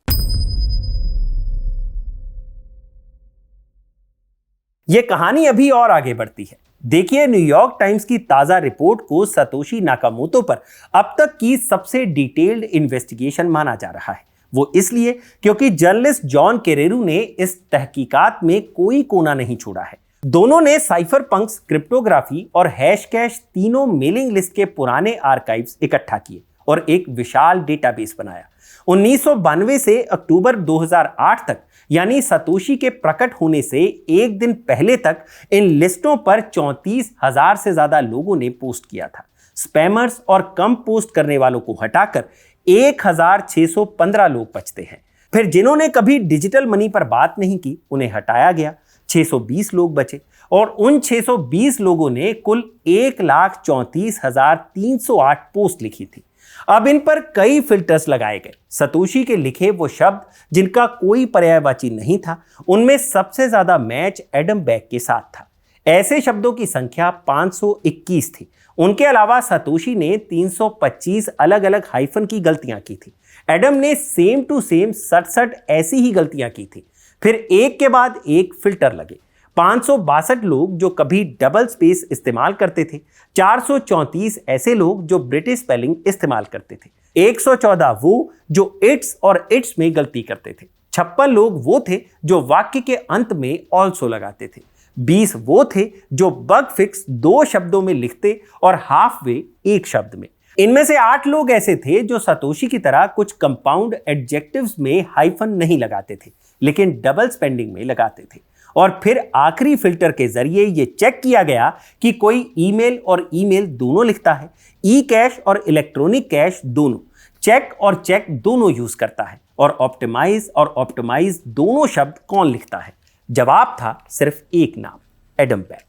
यह कहानी अभी और आगे बढ़ती है। देखिए न्यूयॉर्क टाइम्स की ताजा रिपोर्ट को सतोशी नाकामोटो पर अब तक की सबसे डिटेल्ड इन्वेस्टिगेशन माना जा रहा है। वो इसलिए क्योंकि जर्नलिस्ट जॉन कैरेरू ने इस तहकीकात में कोई कोना नहीं छोड़ा है। दोनों ने साइफरपंक्स, क्रिप्टोग्राफी और हैशकैश तीनों मेलिंग लिस्ट के पुराने आर्काइव्स इकट्ठा किए और एक विशाल डेटाबेस बनाया। 1992 से अक्टूबर 2008 तक, यानी सतोशी के प्रकट होने से एक दिन पहले तक इन लिस्टों पर 34,000 से ज्यादा लोगों ने पोस्ट किया था। स्पैमर्स और कम पोस्ट करने वालों को हटाकर 1,615 लोग बचते हैं। फिर जिन्होंने कभी डिजिटल मनी पर बात नहीं की उन्हें हटाया गया, 620 लोग बचे और उन 620 लोगों ने कुल 1,34,308 पोस्ट लिखी थी। अब इन पर कई फिल्टर्स लगाए गए। सतोशी के लिखे वो शब्द जिनका कोई पर्यायवाची नहीं था, उनमें सबसे ज्यादा मैच एडम बैक के साथ था। ऐसे शब्दों की संख्या 521 थी। उनके अलावा सतोशी ने 325 अलग अलग हाइफन की गलतियां की थी। एडम ने सेम टू सेम 67 ऐसी ही गलतियां की थी। फिर एक के बाद एक फिल्टर लगे। 562 लोग जो कभी डबल स्पेस इस्तेमाल करते थे, 434 ऐसे लोग जो ब्रिटिश स्पेलिंग इस्तेमाल करते थे, 114 वो जो इट्स और इट्स में गलती करते थे। 56 लोग वो थे जो वाक्य के अंत में ऑल्सो लगाते थे। 20 वो थे जो बग फिक्स 2 शब्दों में लिखते और हाफ वे 1 शब्द में। इनमें से 8 लोग ऐसे थे जो सतोशी की तरह कुछ कंपाउंड एडजेक्टिव्स में हाइफन नहीं लगाते थे, लेकिन डबल स्पेंडिंग में लगाते थे। और फिर आखिरी फिल्टर के जरिए यह चेक किया गया कि कोई ईमेल और ईमेल दोनों लिखता है, ई कैश और इलेक्ट्रॉनिक कैश दोनों, चेक और चेक दोनों यूज करता है, और ऑप्टिमाइज दोनों शब्द कौन लिखता है। जवाब था सिर्फ एक नाम, एडम बैक।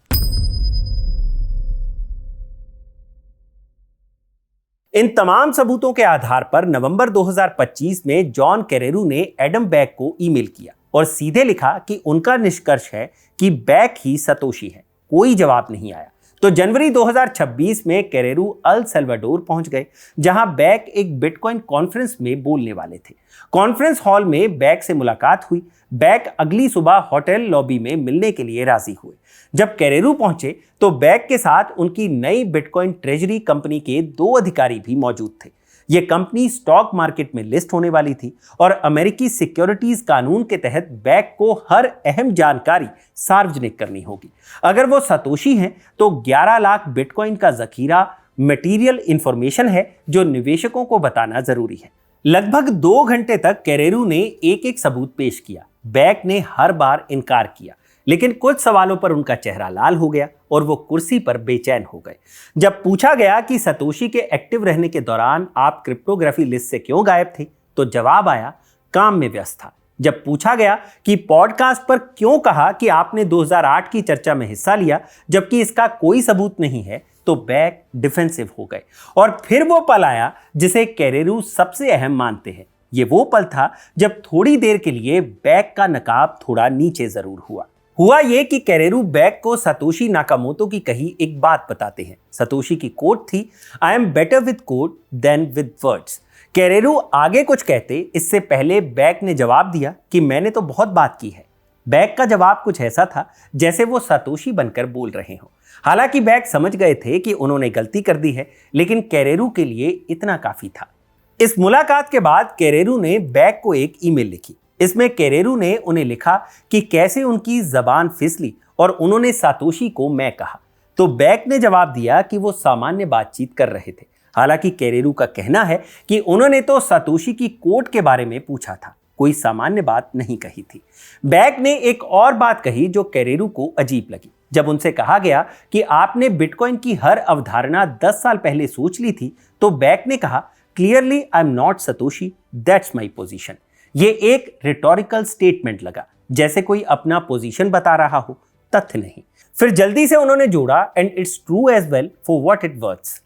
इन तमाम सबूतों के आधार पर नवंबर 2025 में जॉन कैरेरू ने एडम बैक को ईमेल किया और सीधे लिखा कि उनका निष्कर्ष है कि बैक ही सतोशी है। कोई जवाब नहीं आया। तो जनवरी 2026 में कैरेरू अल सल्वाडोर पहुंच गए, जहां बैक एक बिटकॉइन कॉन्फ्रेंस में बोलने वाले थे। कॉन्फ्रेंस हॉल में बैक से मुलाकात हुई। बैक अगली सुबह होटल लॉबी में मिलने के लिए राजी हुए। जब कैरेरू पहुंचे तो बैक के साथ उनकी नई बिटकॉइन ट्रेजरी कंपनी के 2 अधिकारी भी मौजूद थे। यह कंपनी स्टॉक मार्केट में लिस्ट होने वाली थी और अमेरिकी सिक्योरिटीज कानून के तहत बैक को हर अहम जानकारी सार्वजनिक करनी होगी। अगर वो सतोशी हैं तो 11 लाख बिटकॉइन का जखीरा मटेरियल इंफॉर्मेशन है जो निवेशकों को बताना जरूरी है। लगभग 2 घंटे तक कैरेरू ने एक एक सबूत पेश किया। बैक ने हर बार इनकार किया, लेकिन कुछ सवालों पर उनका चेहरा लाल हो गया और वो कुर्सी पर बेचैन हो गए। जब पूछा गया कि सतोशी के एक्टिव रहने के दौरान आप क्रिप्टोग्राफी लिस्ट से क्यों गायब थे, तो जवाब आया, काम में व्यस्त था। जब पूछा गया कि पॉडकास्ट पर क्यों कहा कि आपने 2008 की चर्चा में हिस्सा लिया जबकि इसका कोई सबूत नहीं है, तो बैक डिफेंसिव हो गए। और फिर वो पल आया जिसे कैरेरू सबसे अहम मानते हैं। ये वो पल था जब थोड़ी देर के लिए बैक का नकाब थोड़ा नीचे जरूर हुआ ये कि कैरेरू बैक को सतोशी नाकामोटो की कही एक बात बताते हैं। सतोशी की कोट थी, I am better with code than with words. कैरेरू आगे कुछ कहते इससे पहले बैक ने जवाब दिया कि मैंने तो बहुत बात की है। बैक का जवाब कुछ ऐसा था जैसे वो सतोशी बनकर बोल रहे हो। हालांकि बैक समझ गए थे कि उन्होंने गलती कर दी है, लेकिन कैरेरू के लिए इतना काफी था। इस मुलाकात के बाद कैरेरू ने बैक को एक ईमेल लिखी। इसमें कैरेरू ने उन्हें लिखा कि कैसे उनकी जबान फिसली और उन्होंने सतोशी को मैं कहा। तो बैक ने जवाब दिया कि वो सामान्य बातचीत कर रहे थे। हालांकि कैरेरू का कहना है कि उन्होंने तो सतोशी की कोट के बारे में पूछा था, कोई सामान्य बात नहीं कही थी। बैक ने एक और बात कही जो कैरेरू को अजीब लगी। जब उनसे कहा गया कि आपने बिटकॉइन की हर अवधारणा 10 साल पहले सोच ली थी, तो बैक ने कहा, clearly I am not Satoshi, that's my position. ये एक रिटोरिकल स्टेटमेंट लगा, जैसे कोई अपना पोजीशन बता रहा हो, तथ्य नहीं। फिर जल्दी से उन्होंने जोड़ा, and it's true as well for what it worths.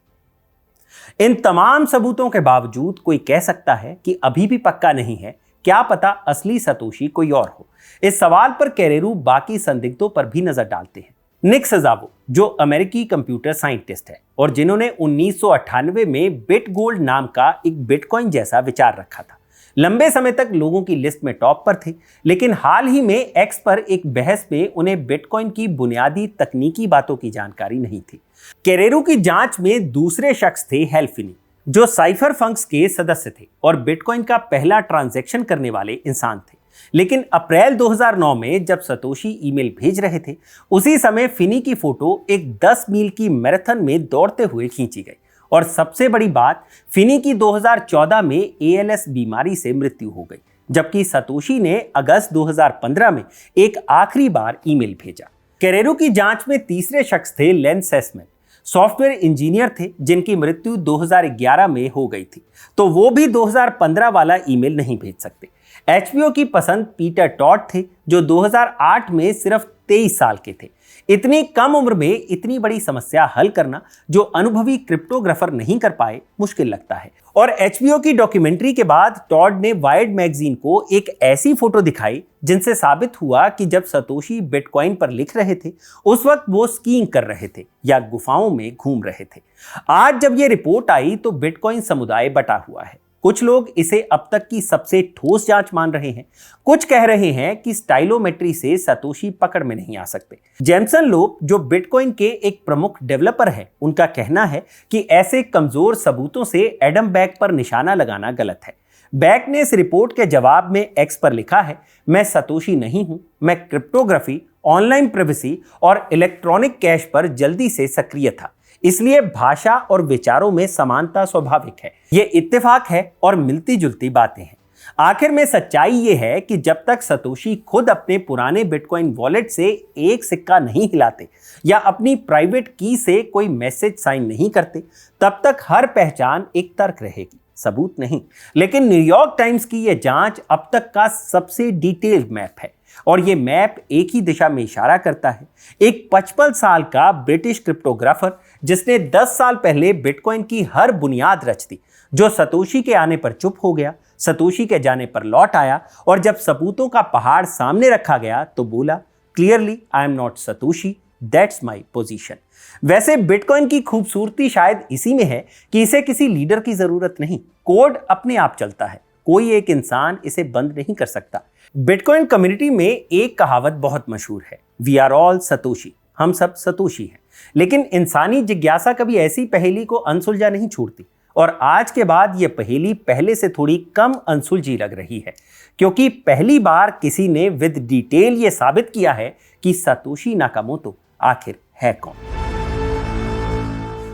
इन तमाम सबूतों के बावजूद कोई कह सकता है कि अभी भी पक्का नहीं है, क्या पता असली सतोशी कोई और हो। इस सवाल पर कैरेरू बाकी संदिग्धों पर भी नजर डालते हैं। निक सजावो, जो अमेरिकी कंप्यूटर साइंटिस्ट है और जिन्होंने 1998 में बिटगोल्ड नाम का एक बिटकॉइन जैसा विचार रखा था, लंबे समय तक लोगों की लिस्ट में टॉप पर थे। लेकिन हाल ही में एक्स पर एक बहस में उन्हें बिटकॉइन की बुनियादी तकनीकी बातों की जानकारी नहीं थी। कैरेरू की जांच में दूसरे शख्स थे हेल फिनी, जो साइफर फंक्स के सदस्य थे और बिटकॉइन का पहला ट्रांजैक्शन करने वाले इंसान थे। लेकिन अप्रैल 2009 में जब सतोशी ईमेल भेज रहे थे, उसी समय फिनी की फोटो एक 10 मील की मैराथन में दौड़ते हुए खींची गई। और सबसे बड़ी बात, फिनी की 2014 में ALS बीमारी से मृत्यु हो गई, जबकि सतोशी ने अगस्त 2015 में एक आखिरी बार ईमेल भेजा। कैरेरू की जांच में तीसरे शख्स थे लेन सेसमैन, सॉफ्टवेयर इंजीनियर थे जिनकी मृत्यु 2011 में हो गई थी, तो वो भी 2015 वाला ईमेल नहीं भेज सकते। HBO की पसंद पीटर टॉड थे, जो 2008 में सिर्फ 23 साल के थे। इतनी कम उम्र में इतनी बड़ी समस्या हल करना, जो अनुभवी क्रिप्टोग्राफर नहीं कर पाए, मुश्किल लगता है। और HBO की डॉक्यूमेंट्री के बाद टॉड ने वाइड मैगजीन को एक ऐसी फोटो दिखाई जिनसे साबित हुआ कि जब सतोशी बिटकॉइन पर लिख रहे थे, उस वक्त वो स्कीइंग कर रहे थे या गुफाओं में घूम रहे थे। आज जब ये रिपोर्ट आई तो बिटकॉइन समुदाय बटा हुआ है। कुछ लोग इसे अब तक की सबसे ठोस जांच मान रहे हैं। कुछ कह रहे हैं कि स्टाइलोमेट्री से सतोशी पकड़ में नहीं आ सकते। जेमसन लोप, जो बिटकॉइन के एक प्रमुख डेवलपर हैं, उनका कहना है कि ऐसे कमजोर सबूतों से एडम बैक पर निशाना लगाना गलत है। बैक ने इस रिपोर्ट के जवाब में एक्स पर लिखा है, मैं सतोशी नहीं हूं, मैं क्रिप्टोग्राफी, ऑनलाइन प्राइवेसी और इलेक्ट्रॉनिक कैश पर जल्दी से सक्रिय था, इसलिए भाषा और विचारों में समानता स्वाभाविक है। ये इत्तेफाक है और मिलती जुलती बातें हैं। आखिर में सच्चाई ये है कि जब तक सतोशी खुद अपने पुराने बिटकॉइन वॉलेट से एक सिक्का नहीं हिलाते या अपनी प्राइवेट की से कोई मैसेज साइन नहीं करते, तब तक हर पहचान एक तर्क रहेगी, सबूत नहीं। लेकिन न्यूयॉर्क टाइम्स की यह जांच अब तक का सबसे डिटेल्ड मैप है और ये मैप एक ही दिशा में इशारा करता है। एक 55 साल का ब्रिटिश क्रिप्टोग्राफर जिसने 10 साल पहले बिटकॉइन की हर बुनियाद रच दी, जो सतोशी के आने पर चुप हो गया, सतोशी के जाने पर लौट आया और जब सबूतों का पहाड़ सामने रखा गया तो बोला, clearly I am not Satoshi, that's my position. वैसे बिटकॉइन की खूबसूरती शायद इसी में है कि इसे किसी लीडर की जरूरत नहीं, कोड अपने आप चलता है, कोई एक इंसान इसे बंद नहीं कर सकता। बिटकॉइन कम्युनिटी में एक कहावत बहुत मशहूर है, वी आर ऑल सतोशी, हम सब सतोशी हैं। लेकिन इंसानी जिज्ञासा कभी ऐसी पहेली को अनसुलझा नहीं छोड़ती और आज के बाद यह पहेली पहले से थोड़ी कम अनसुलझी लग रही है, क्योंकि पहली बार किसी ने विद डिटेल यह साबित किया है कि सतोशी नाकामोटो आखिर है कौन।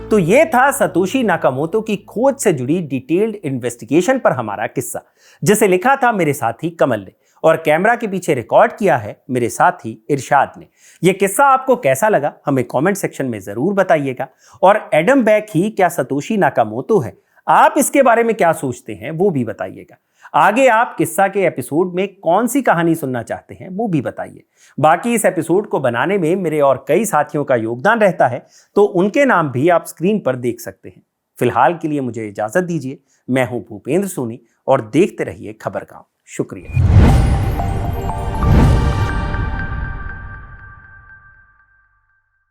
तो यह था सतोशी नाकामोटो की खोज से जुड़ी डिटेल्ड इन्वेस्टिगेशन पर हमारा किस्सा, जिसे लिखा था मेरे साथी कमल ने और कैमरा के पीछे रिकॉर्ड किया है मेरे साथी इरशाद ने। यह किस्सा आपको कैसा लगा हमें कमेंट सेक्शन में जरूर बताइएगा। और एडम बैक ही क्या सतोशी नाकामोटो है, आप इसके बारे में क्या सोचते हैं वो भी बताइएगा। आगे आप किस्सा के एपिसोड में कौन सी कहानी सुनना चाहते हैं वो भी बताइए। बाकी इस एपिसोड को बनाने में मेरे और कई साथियों का योगदान रहता है, तो उनके नाम भी आप स्क्रीन पर देख सकते हैं। फिलहाल के लिए मुझे इजाजत दीजिए। मैं हूं भूपेंद्र सोनी और देखते रहिए खबरगांव। शुक्रिया।